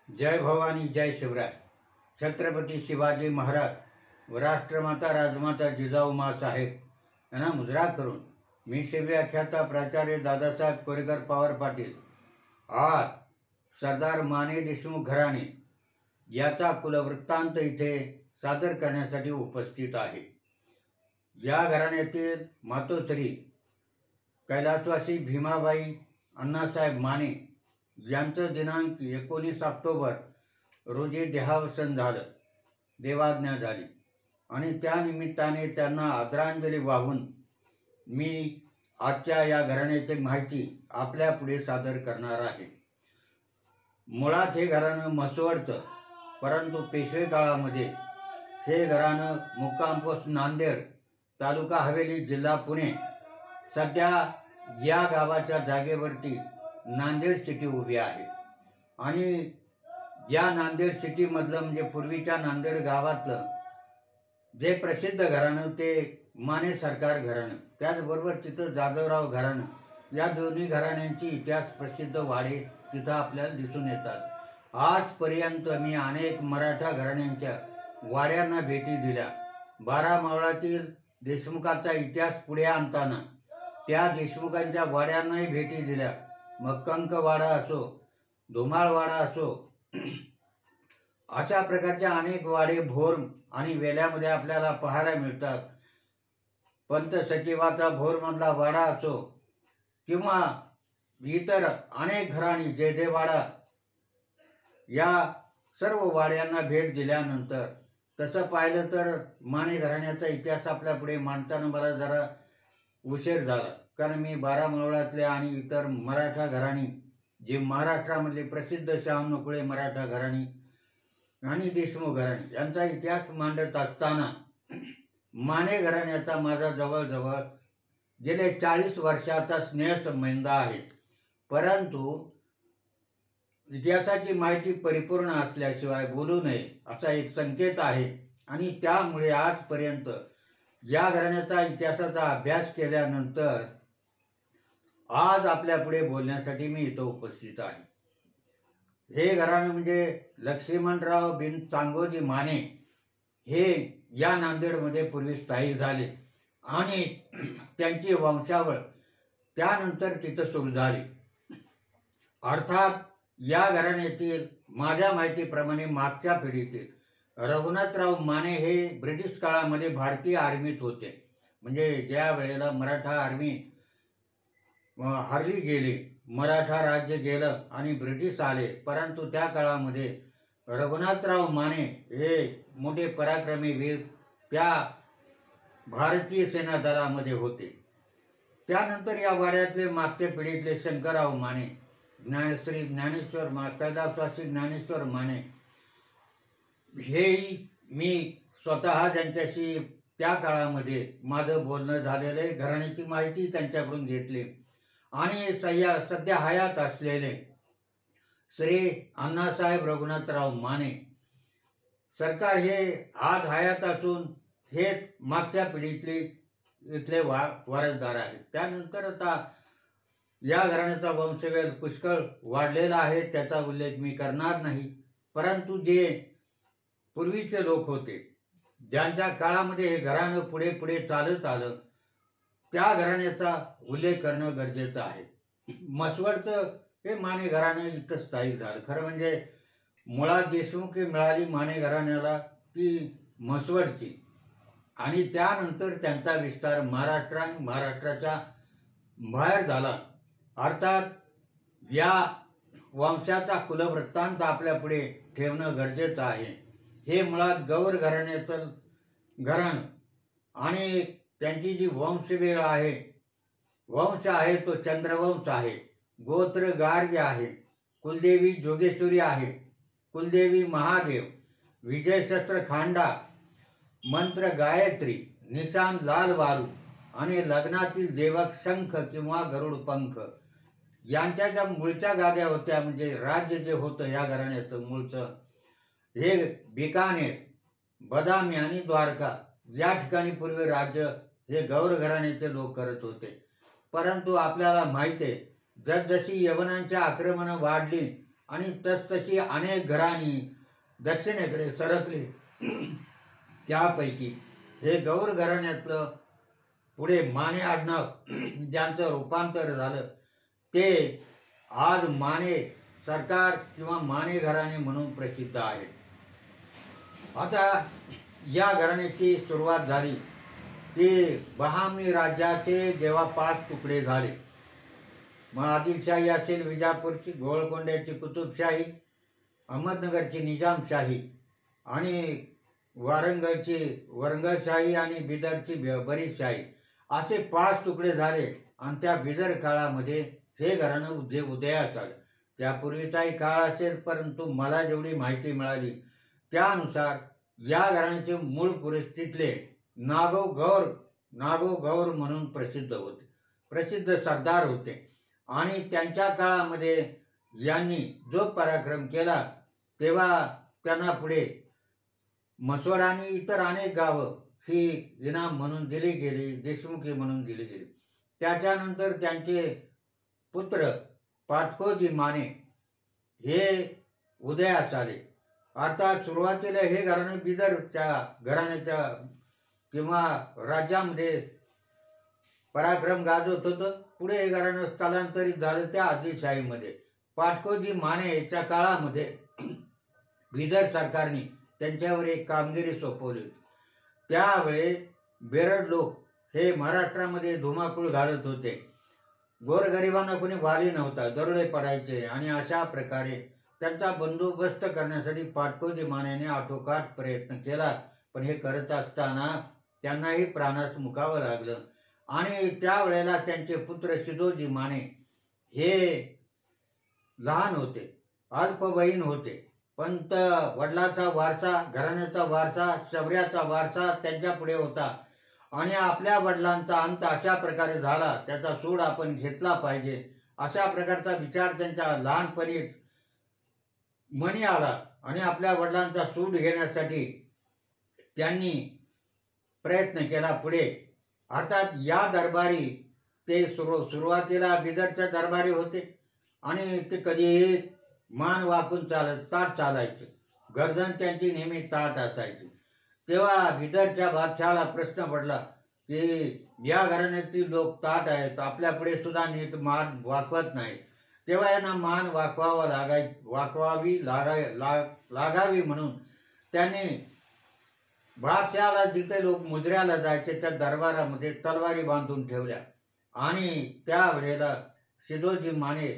जय भवानी जय शिवराय. छत्रपती शिवाजी महाराज व राष्ट्रमाता राजमाता जिजाऊ साहेब यांना मुजरा करून मी शिवव्याख्याता प्राचार्य दादासाहेब कोरेकर पवार पाटील आज सरदार माने देशमुख घराणे याचा कुलवृत्तांत इथे सादर करण्यासाठी उपस्थित आहे. या घराण्यातील मातोश्री कैलासवासी भीमाबाई अण्णासाहेब माने यांचं दिनांक 19 ऑक्टोबर रोजी देहावसन झालं, देवाज्ञा झाली आणि त्या निमित्ताने त्यांना आदरांजली वाहून मी आजच्या या घराण्याची माहिती आपल्या पुढे सादर करणार आहे. मुळात हे घराणं म्हसवडचं, परंतु पेशवे काळामध्ये हे घराणं मुक्काम पोस्ट नांदेड, तालुका हवेली, जिल्हा पुणे. सध्या या गावाच्या जागेवरती नांदेड सिटी उभी आहे आणि या नांदेड सिटीमधलं म्हणजे पूर्वीच्या नांदेड गावातलं जे प्रसिद्ध घराणं ते माने सरकार घराणं, त्याचबरोबर तिथं जाधवराव घराणं, या दोन्ही घराण्यांची इतिहास प्रसिद्ध वाडे तिथं आपल्याला दिसून येतात. आजपर्यंत मी अनेक मराठा घराण्यांच्या वाड्यांना भेटी दिल्या. 12 मावळातील देशमुखाचा इतिहास पुढे आणताना त्या देशमुखांच्या वाड्यांनाही भेटी दिल्या. मग कंकवाडा असो, धुमाळवाडा असो, अशा प्रकारच्या अनेक वाडे भोर आणि वेल्यामध्ये आपल्याला पाहायला मिळतात. पंत सचिवाचा भोरमधला वाडा असो किंवा इतर अनेक घराणी जयदेवाडा, या सर्व वाड्यांना भेट दिल्यानंतर तसं पाहिलं तर माने घराण्याचा इतिहास आपल्या पुढे मांडताना मला जरा उशीर झाला, कारण मी 12 मावळातले आणि इतर मराठा घराणी जे महाराष्ट्रामधले प्रसिद्ध शहानकुळे मराठा घराणी आणि देशमुख घराणी यांचा इतिहास मांडत असताना माने घराण्याचा माझा जवळजवळ गेले 40 वर्षाचा स्नेहसंबंध आहे. परंतु इतिहासाची माहिती परिपूर्ण असल्याशिवाय बोलू नये असा एक संकेत आहे आणि त्यामुळे आजपर्यंत या घराण्याचा इतिहासाचा अभ्यास केल्यानंतर आज आपल्या पुढे बोलण्यासाठी मी इथं उपस्थित आहे. हे घराणं म्हणजे लक्ष्मणराव बिन चांगोजी माने हे या नांदेडमध्ये पूर्वी स्थायिक झाले आणि त्यांची वंशावळ त्यानंतर तिथं सुरू झाली. अर्थात या घराण्यातील माझ्या माहितीप्रमाणे मागच्या पिढीतील रघुनाथराव माने हे ब्रिटिश काळामध्ये भारतीय आर्मीत होते. म्हणजे ज्या वेळेला मराठा आर्मी हरली गेली, मराठा राज्य गेलं आणि ब्रिटिश आले, परंतु त्या काळामध्ये रघुनाथराव माने हे मोठे पराक्रमी वीर त्या भारतीय सेना दलामध्ये होते. त्यानंतर या वाड्यातले मागच्या पिढीतले शंकरराव माने, ज्ञानेश्वर कैलासवासी ज्ञानेश्वर माने, हेही मी स्वतः ज्यांच्याशी त्या काळामध्ये माझं बोलणं झालेलं आहे, घराण्याची माहिती त्यांच्याकडून घेतली. आणि सध्या हयात असलेले श्री अण्णासाहेब रघुनाथराव माने सरकार हे आज हयात असून हे मागच्या पिढीतले इथले वारसदार आहेत. त्यानंतर आता या घराण्याचा वंशवेल पुष्कळ वाढलेला आहे, त्याचा उल्लेख मी करणार नाही. परंतु जे पूर्वीचे लोक होते ज्यांच्या काळामध्ये हे घराणं पुढे पुढे चालत आलं, त्या घराण्याचा उल्लेख करणं गरजेचं आहे. म्हसवडचं हे माने घराणं इथं स्थायिक झालं. खरं म्हणजे मुळात देशमुखी मिळाली माने घराण्याला ती म्हसवडची आणि त्यानंतर त्यांचा विस्तार महाराष्ट्र आणि महाराष्ट्राच्या बाहेर झाला. अर्थात या वंशाचा कुलवृत्तांत आपल्या पुढे ठेवणं गरजेचं आहे. हे मुळात गौर घराण्याचं घराणं आणि त्यांची जी वंशवेळ आहे, वंश आहे तो चंद्रवंश आहे, गोत्र गार्ग्य आहे, कुलदेवी जोगेश्वरी आहे, कुलदेवी महादेव, विजयशस्त्र खांडा, मंत्र गायत्री, निशान लाल वारू आणि लग्नातील देवक शंख किंवा गरुड पंख यांच्या ज्या मूळच्या गाद्या होत्या, म्हणजे राज्य जे होतं या घराण्याचं मूळचं, हे बिकानेर, बदामी आणि द्वारका या ठिकाणी पूर्वी राज्य हे गौर घराण्याचे लोक करत होते. परंतु आपल्याला माहिती आहे जसजशी यवनांची आक्रमणं वाढली आणि तसतशी अनेक घराणी दक्षिणेकडे सरकली. त्यापैकी हे गौर घराण्यातलं पुढे माने आडनाव ज्यांचं रूपांतर झालं ते आज माने सरकार किंवा माने घराणे म्हणून प्रसिद्ध आहे. आता या घराण्याची सुरुवात झाली ती बहामनी राज्याचे जेव्हा 5 तुकडे झाले. मग आदिलशाही असेल विजापूरची, गोळकोंड्याची कुतुबशाही, अहमदनगरची निजामशाही आणि वरंगळशाही आणि बिदरची बरीचशाही असे 5 तुकडे झाले. आणि त्या बिदर काळामध्ये हे घराणं जे उदयास आलं. त्यापूर्वीचाही काळ असेल, परंतु मला जेवढी माहिती मिळाली त्यानुसार या घराण्याचे मूळ पुरुष तिथले नागो गौर म्हणून प्रसिद्ध होते, प्रसिद्ध सरदार होते. आणि त्यांच्या काळामध्ये यांनी जो पराक्रम केला तेव्हा त्यांना पुढे मसवड आणि इतर अनेक गावं ही इनाम म्हणून दिली गेली, देशमुखी म्हणून दिली गेली. त्याच्यानंतर त्यांचे पुत्र पाटकोजी माने हे उदयास आले. अर्थात सुरुवातीला हे घराणं बिदरच्या घराण्याच्या किंवा राज्यामध्ये पराक्रम गाजवत होतं. पुढे हे घराणं स्थलांतरित झालं त्या आदिलशाहीमध्ये. पाटकोजी मानेच्या काळामध्ये बिदर सरकारने त्यांच्यावर एक कामगिरी सोपवली. त्यावेळे बेरड लोक हे महाराष्ट्रामध्ये धुमाकूळ घालत होते. गोरगरिबांना कोणी वाली नव्हता, दरोडे पडायचे. आणि अशा प्रकारे त्यांचा बंदोबस्त करण्यासाठी पाटकोजी मानेने आटोकाट प्रयत्न केला. पण हे करत असताना त्यांनाही प्राणास मुकावं लागलं. आणि त्यावेळेला त्यांचे पुत्र सिदोजी माने हे लहान होते, अल्पवयीन होते. पण वडिलाचा वारसा, घराण्याचा वारसा, शौर्याचा वारसा त्यांच्या पुढे होता. आणि आपल्या वडिलांचा अंत अशा प्रकारे झाला, त्याचा सूड आपण घेतला पाहिजे, अशा प्रकारचा विचार त्यांच्या लहानपणीच मनी आला. आणि आपल्या वडिलांचा सूड घेण्यासाठी त्यांनी प्रयत्न केला पुढे. अर्थात या दरबारी ते सुरुवातीला बिदरच्या दरबारी होते. आणि ते कधीही मान वाकून ताट चालायचे. गर्दन त्यांची नेहमी ताट असायची. तेव्हा बिदरच्या बादशहाला प्रश्न पडला की या घराण्यातील लोक ताट आहेत, आपल्या पुढे सुद्धा नीट मान वाकवत नाही. तेव्हा यांना मान वाकवावी लागावी म्हणून त्यांनी बादशहाला जिथे लोक मुजऱ्याला जायचे त्या दरबारामध्ये तलवारी बांधून ठेवल्या. आणि त्यावेळेला सिदोजी माने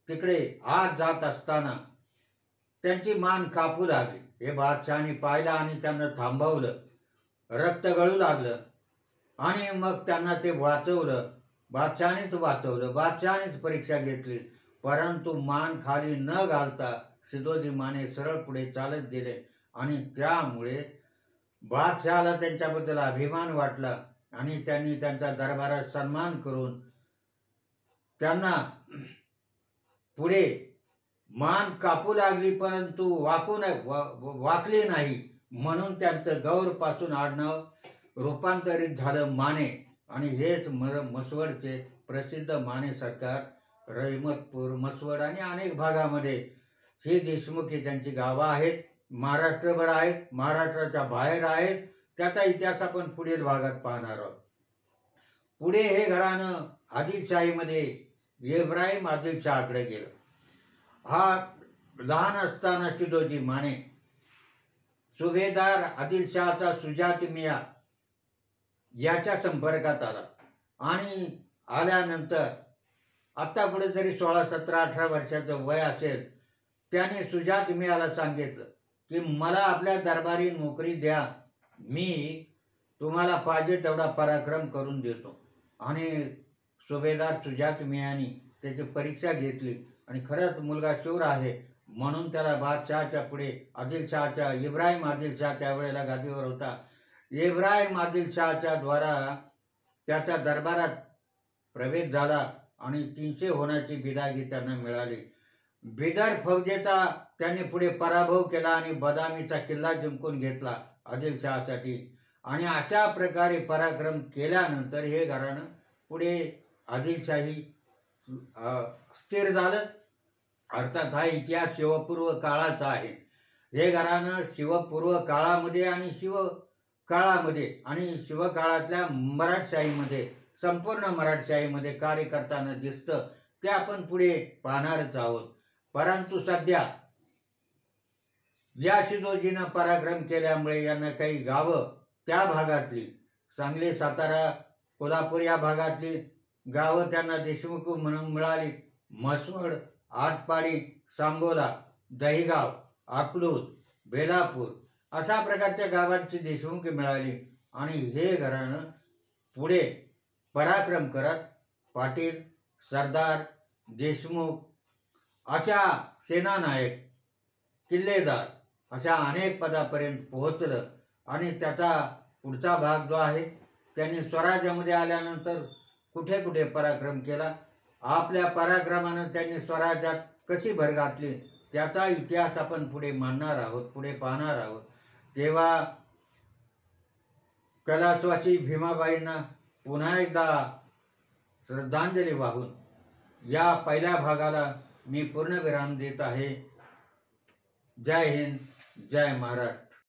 तिकडे आत जात असताना त्यांची मान कापू लागली. हे बादशहाने पाहिलं आणि त्यांना थांबवलं. रक्त गळू लागलं आणि मग त्यांना ते वाचवलं. बादशहानेच वाचवलं, बादशहानेच परीक्षा घेतली. परंतु मान खाली न घालता सिदोजी माने सरळ पुढे चालत गेले. आणि त्यामुळे बादशहाला त्यांच्याबद्दल अभिमान वाटला. आणि त्यांनी त्यांचा दरबारात सन्मान करून त्यांना पुढे मान कापू लागली, परंतु वाकली नाही. म्हणून त्यांचं गौरपासून आडनाव रूपांतरित झालं माने. आणि हेच मसवडचे प्रसिद्ध माने सरकार, रहिमतपूर, मसवड आणि अनेक भागामध्ये ही देशमुखी त्यांची गावं आहेत. महाराष्ट्रभर आहेत, महाराष्ट्राच्या बाहेर आहेत. त्याचा इतिहास आपण पुढील भागात पाहणार आहोत. पुढे हे घराणं आदिलशाहीमध्ये इब्राहिम आदिलशहाकडे गेलं. हा लहान असताना सिदोजी माने सुभेदार आदिलशहाचा सुजात मिया याच्या संपर्कात आला. आणि आल्यानंतर आत्ता पुढे जरी 16, 17, 18 वर्षाचं वय असेल, त्याने सुजात मियाला सांगितलं की मला आपल्या दरबारी नोकरी द्या, मी तुम्हाला पाहिजे तेवढा पराक्रम करून देतो. आणि सुभेदार सुजात मियानी त्याची परीक्षा घेतली आणि खरंच मुलगा शूर आहे म्हणून त्याला बादशहाच्या पुढे आदिलशहाच्या इब्राहिम आदिलशहा त्यावेळेला गादीवर होता. इब्राहिम आदिलशहाच्या द्वारा त्याच्या दरबारात प्रवेश झाला आणि 300 होण्याची बिदागी त्यांना मिळाली. बिदर फौजेचा त्यांनी पुढे पराभव केला आणि बदामीचा किल्ला जिंकून घेतला आदिलशहासाठी. आणि अशा प्रकारे पराक्रम केल्यानंतर हे घराणं पुढे आदिलशाही स्थिर झालं. अर्थात हा इतिहास शिवपूर्व काळाचा आहे. हे घराणं शिवपूर्व काळामध्ये आणि शिवकाळामध्ये आणि शिवकाळातल्या मराठशाहीमध्ये, संपूर्ण मराठशाहीमध्ये कार्य करताना दिसतं. ते आपण पुढे पाहणारच आहोत. परंतु सध्या या शिदोजीनं पराक्रम केल्यामुळे यांना काही गावं त्या भागातली, सांगली, सातारा, कोल्हापूर या भागातली गावं त्यांना देशमुख म्हणून मिळाली. म्हसवड, आटपाडी, सांगोला, दहिगाव, अकलूज, बेलापूर अशा प्रकारच्या गावांची देशमुखी मिळाली. आणि हे घराणं पुढे पराक्रम करत पाटील, सरदार, देशमुख अशा सेनानायक, किल्लेदार अशा अनेक पदापर्यंत पोहोचलं. आणि त्याचा पुढचा भाग जो आहे, त्यांनी स्वराज्यामध्ये आल्यानंतर कुठे कुठे पराक्रम केला, आपल्या पराक्रमानं त्यांनी स्वराज्यात कशी भर घातली, त्याचा इतिहास आपण पुढे मांडणार आहोत, पुढे पाहणार आहोत. तेव्हा कैलासवासी भीमाबाईंना पुन्हा एकदा श्रद्धांजली वाहून या पहिल्या भागाला मी पूर्णविराम देत आहे. जय हिंद, जय महाराष्ट्र.